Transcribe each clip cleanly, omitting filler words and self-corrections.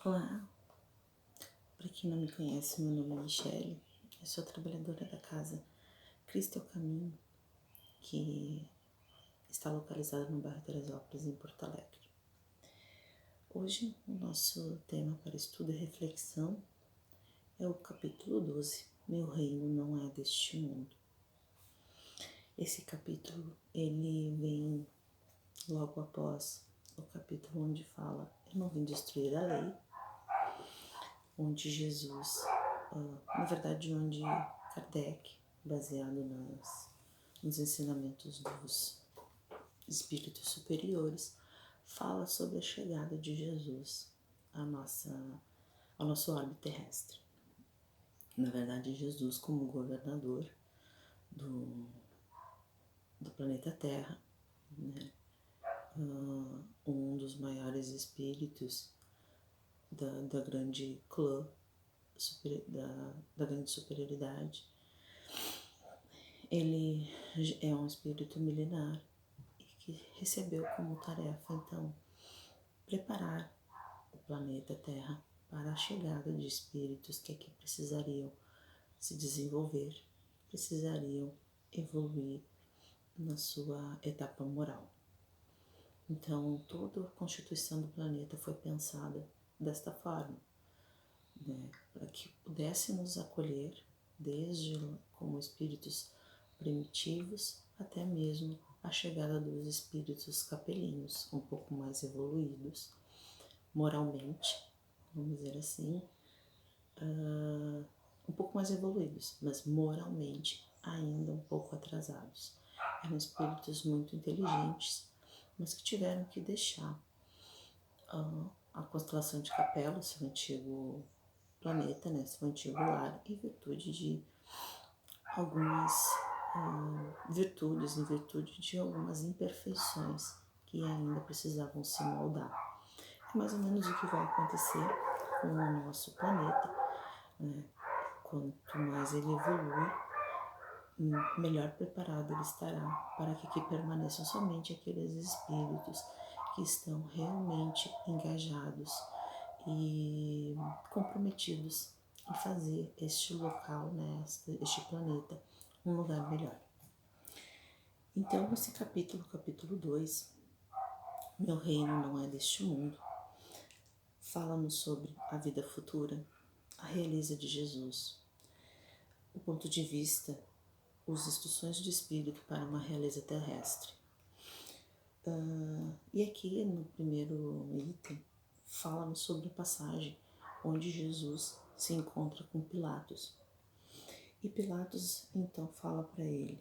Olá, para quem não me conhece, meu nome é Michele, eu sou trabalhadora da casa Cristo é o Caminho, que está localizada no bairro Teresópolis, em Porto Alegre. Hoje, o nosso tema para estudo e reflexão é o capítulo 12, Meu Reino Não É Deste Mundo. Esse capítulo, ele vem logo após o capítulo onde fala Eu não vim destruir a lei, onde Jesus, na verdade, onde Kardec, baseado nos ensinamentos dos espíritos superiores, fala sobre a chegada de Jesus ao nosso orbe terrestre. Na verdade, Jesus como governador do planeta Terra, né? Um dos maiores espíritos da grande clã, da grande superioridade. Ele é um espírito milenar e que recebeu como tarefa, então, preparar o planeta Terra para a chegada de espíritos que aqui precisariam se desenvolver, precisariam evoluir na sua etapa moral. Então, toda a constituição do planeta foi pensada desta forma, né, para que pudéssemos acolher, desde como espíritos primitivos até mesmo a chegada dos espíritos capelinhos, um pouco mais evoluídos, moralmente, vamos dizer assim, um pouco mais evoluídos, mas moralmente ainda um pouco atrasados. Eram espíritos muito inteligentes, mas que tiveram que deixar a constelação de Capela, seu antigo planeta, né, seu antigo lar, em virtude de algumas virtudes, em virtude de algumas imperfeições que ainda precisavam se moldar. É mais ou menos o que vai acontecer com o nosso planeta, né? Quanto mais ele evolui, melhor preparado ele estará para que aqui permaneçam somente aqueles espíritos que estão realmente engajados e comprometidos em fazer este local, né, este planeta, um lugar melhor. Então, esse capítulo 2, Meu Reino Não É Deste Mundo, fala-nos sobre a vida futura, a realeza de Jesus, o ponto de vista, as instruções de espírito para uma realeza terrestre. E aqui no primeiro item, fala-nos sobre a passagem onde Jesus se encontra com Pilatos. E Pilatos então fala para ele,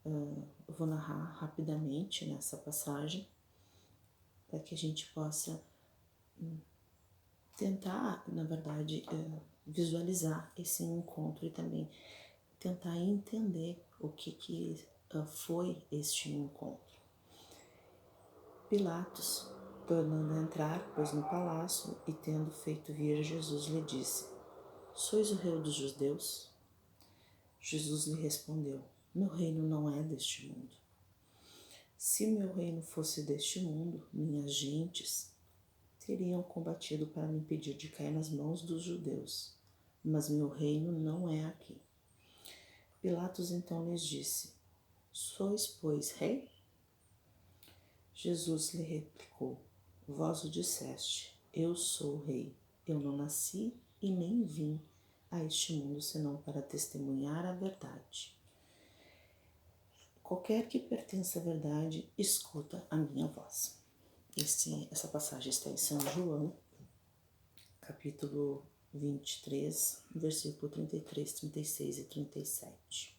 eu vou narrar rapidamente nessa passagem, para que a gente possa tentar, na verdade, visualizar esse encontro e também tentar entender o que foi este encontro. Pilatos, tornando a entrar, pôs no palácio e, tendo feito vir Jesus, lhe disse: Sois o rei dos judeus? Jesus lhe respondeu: Meu reino não é deste mundo. Se meu reino fosse deste mundo, minhas gentes teriam combatido para me impedir de cair nas mãos dos judeus, mas meu reino não é aqui. Pilatos então lhes disse: Sois, pois, rei? Jesus lhe replicou: Vós o disseste, eu sou o rei. Eu não nasci e nem vim a este mundo senão para testemunhar a verdade. Qualquer que pertença à verdade, escuta a minha voz. Essa passagem está em São João, capítulo 23, versículo 33, 36 e 37.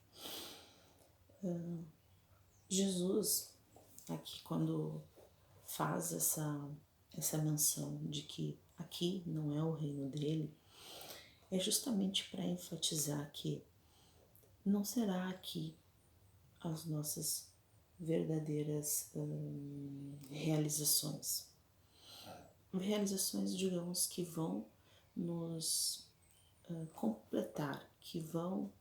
Jesus, aqui quando faz essa menção de que aqui não é o reino dele, é justamente para enfatizar que não será aqui as nossas verdadeiras realizações. Realizações, digamos, que vão nos completar, que vão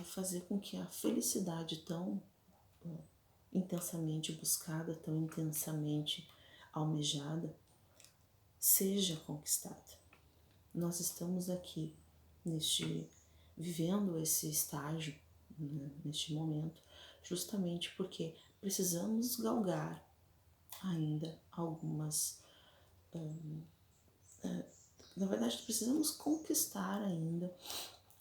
fazer com que a felicidade tão intensamente buscada, tão intensamente almejada, seja conquistada. Nós estamos aqui vivendo esse estágio, né, neste momento, justamente porque precisamos galgar ainda algumas. Na verdade, precisamos conquistar ainda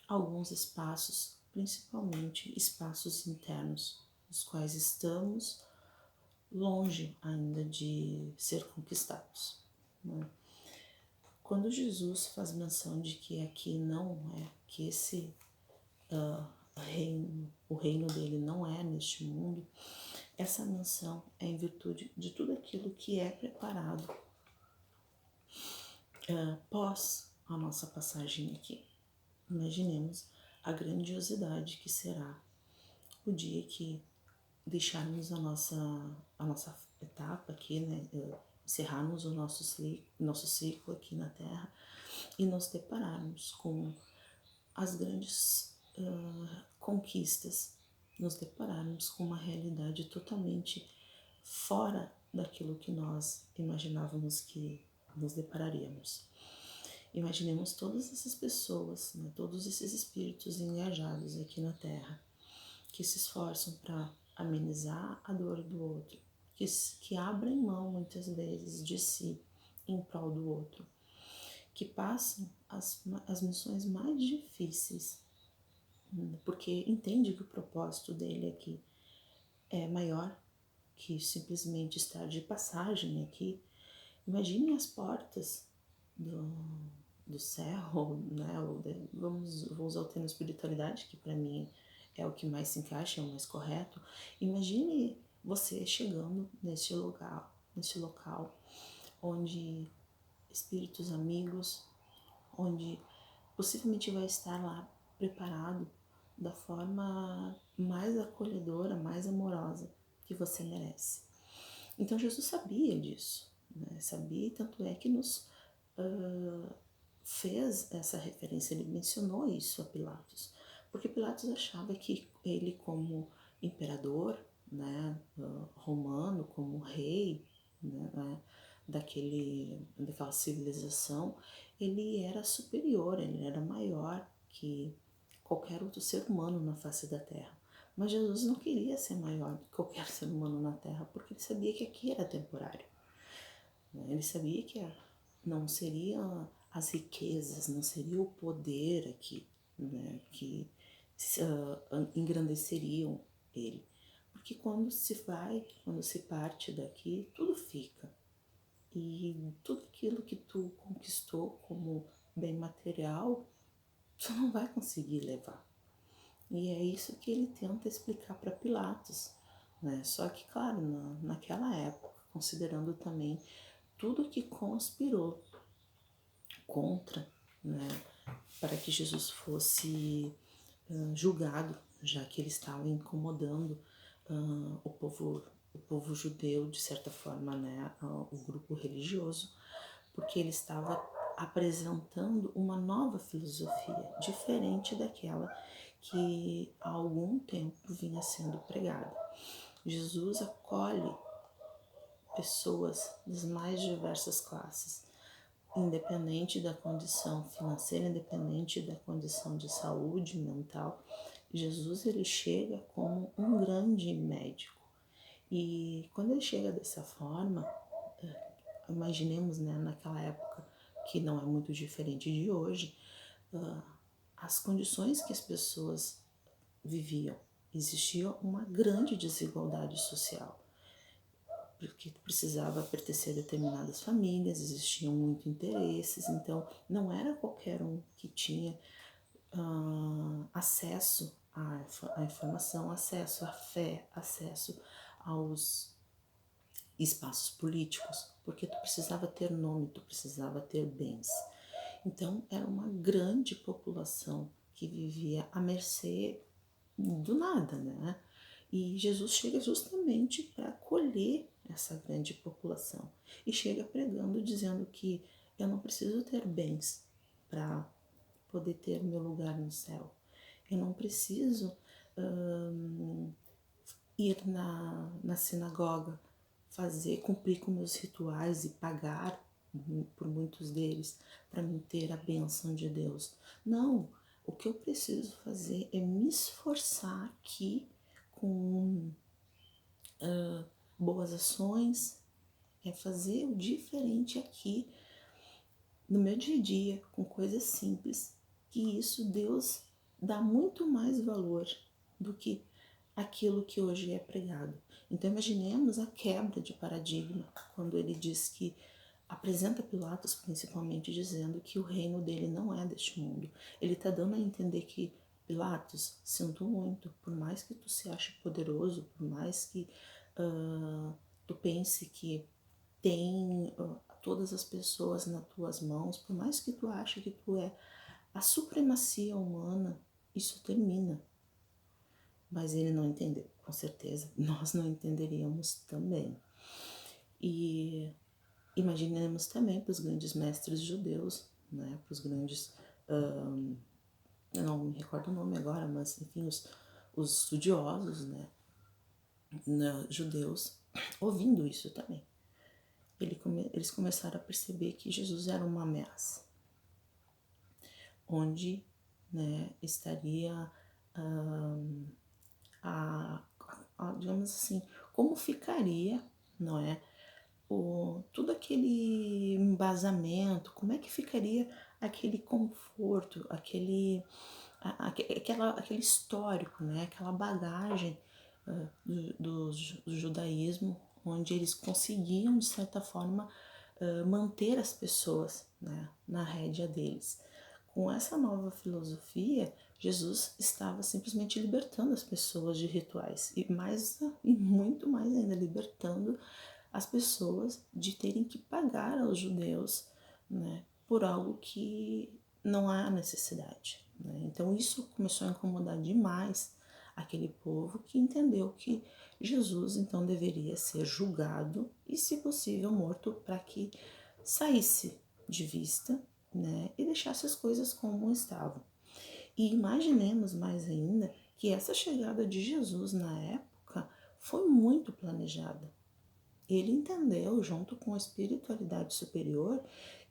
alguns espaços, principalmente espaços internos, os quais estamos longe ainda de ser conquistados, né? Quando Jesus faz menção de que aqui não é, que esse reino, o reino dele não é neste mundo, essa menção é em virtude de tudo aquilo que é preparado pós a nossa passagem aqui. Imaginemos a grandiosidade que será o dia que deixarmos a nossa etapa aqui, né? Encerrarmos o nosso ciclo aqui na Terra e nos depararmos com as grandes conquistas, nos depararmos com uma realidade totalmente fora daquilo que nós imaginávamos que nos depararíamos. Imaginemos todas essas pessoas, né, todos esses espíritos engajados aqui na Terra, que se esforçam para amenizar a dor do outro, que abrem mão muitas vezes de si em prol do outro, que passam as missões mais difíceis, porque entende que o propósito dele aqui é maior que simplesmente estar de passagem aqui. Imagine as portas do céu, né? Vou usar o termo espiritualidade, que para mim é o que mais se encaixa, é o mais correto. Imagine você chegando neste local onde espíritos amigos, onde possivelmente vai estar lá preparado da forma mais acolhedora, mais amorosa que você merece. Então Jesus sabia disso, né? Sabia, tanto é que nos fez essa referência, ele mencionou isso a Pilatos, porque Pilatos achava que ele, como imperador, né, romano, como rei, né, daquela civilização, ele era superior, ele era maior que qualquer outro ser humano na face da Terra. Mas Jesus não queria ser maior que qualquer ser humano na Terra, porque ele sabia que aqui era temporário. Ele sabia que não seriam as riquezas, não seria o poder aqui, né, que engrandeceriam ele. Porque quando se parte daqui, tudo fica. E tudo aquilo que tu conquistou como bem material, tu não vai conseguir levar. E é isso que ele tenta explicar para Pilatos, né? Só que, claro, naquela época, considerando também tudo que conspirou contra, né, para que Jesus fosse julgado, já que ele estava incomodando o povo judeu, de certa forma, né, o grupo religioso, porque ele estava apresentando uma nova filosofia, diferente daquela que há algum tempo vinha sendo pregada. Jesus acolhe pessoas das mais diversas classes, independente da condição financeira, independente da condição de saúde mental. Jesus, ele chega como um grande médico. E quando ele chega dessa forma, imaginemos, né, naquela época, que não é muito diferente de hoje, as condições que as pessoas viviam. Existia uma grande desigualdade social, porque precisava pertencer a determinadas famílias, existiam muitos interesses, então não era qualquer um que tinha acesso à informação, acesso à fé, acesso aos espaços políticos, porque tu precisava ter nome, tu precisava ter bens. Então era uma grande população que vivia à mercê do nada, né? E Jesus chega justamente para acolher essa grande população e chega pregando, dizendo que eu não preciso ter bens para poder ter meu lugar no céu. Eu não preciso ir na sinagoga, cumprir com meus rituais e pagar por muitos deles, para mim ter a bênção de Deus. Não, o que eu preciso fazer é me esforçar aqui com boas ações, é fazer o diferente aqui no meu dia a dia, com coisas simples, que isso Deus dá muito mais valor do que aquilo que hoje é pregado. Então imaginemos a quebra de paradigma, quando ele diz que apresenta Pilatos principalmente dizendo que o reino dele não é deste mundo. Ele está dando a entender que Pilatos, sinto muito, por mais que tu se ache poderoso, por mais que tu pense que tem todas as pessoas nas tuas mãos, por mais que tu ache que tu é a supremacia humana, isso termina. Mas ele não entendeu, com certeza. Nós não entenderíamos também. E imaginemos também para os grandes mestres judeus, né, para os grandes, eu não me recordo o nome agora, mas enfim, os estudiosos, né, judeus, ouvindo isso também. Eles começaram a perceber que Jesus era uma ameaça, onde, né, estaria digamos assim, como ficaria, não é, todo aquele embasamento, como é que ficaria aquele conforto, aquele histórico, né, aquela bagagem do judaísmo, onde eles conseguiam, de certa forma, manter as pessoas, né, na rédea deles. Com essa nova filosofia, Jesus estava simplesmente libertando as pessoas de rituais e muito mais ainda libertando as pessoas de terem que pagar aos judeus, né, por algo que não há necessidade, né? Então isso começou a incomodar demais aquele povo, que entendeu que Jesus então deveria ser julgado e, se possível, morto, para que saísse de vista, né, e deixasse as coisas como estavam. E imaginemos mais ainda que essa chegada de Jesus na época foi muito planejada. Ele entendeu, junto com a espiritualidade superior,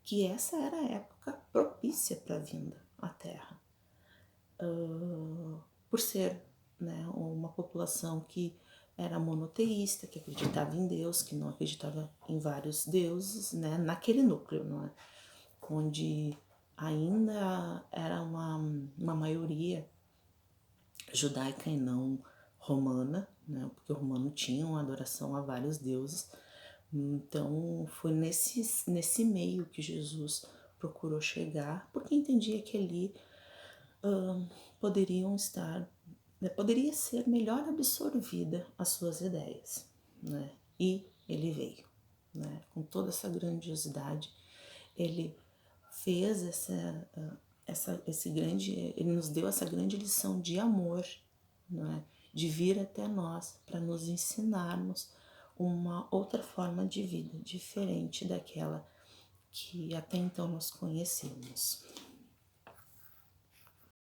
que essa era a época propícia para a vinda à Terra. Por ser, né, uma população que era monoteísta, que acreditava em Deus, que não acreditava em vários deuses, né, naquele núcleo, não é? Onde ainda era uma maioria judaica e não romana, né, porque o romano tinha uma adoração a vários deuses. Então foi nesse meio que Jesus procurou chegar, porque entendia que ali poderia ser melhor absorvida as suas ideias, né? E ele veio, né? Com toda essa grandiosidade, ele fez ele nos deu essa grande lição de amor, né? De vir até nós para nos ensinarmos uma outra forma de vida, diferente daquela que até então nós conhecemos.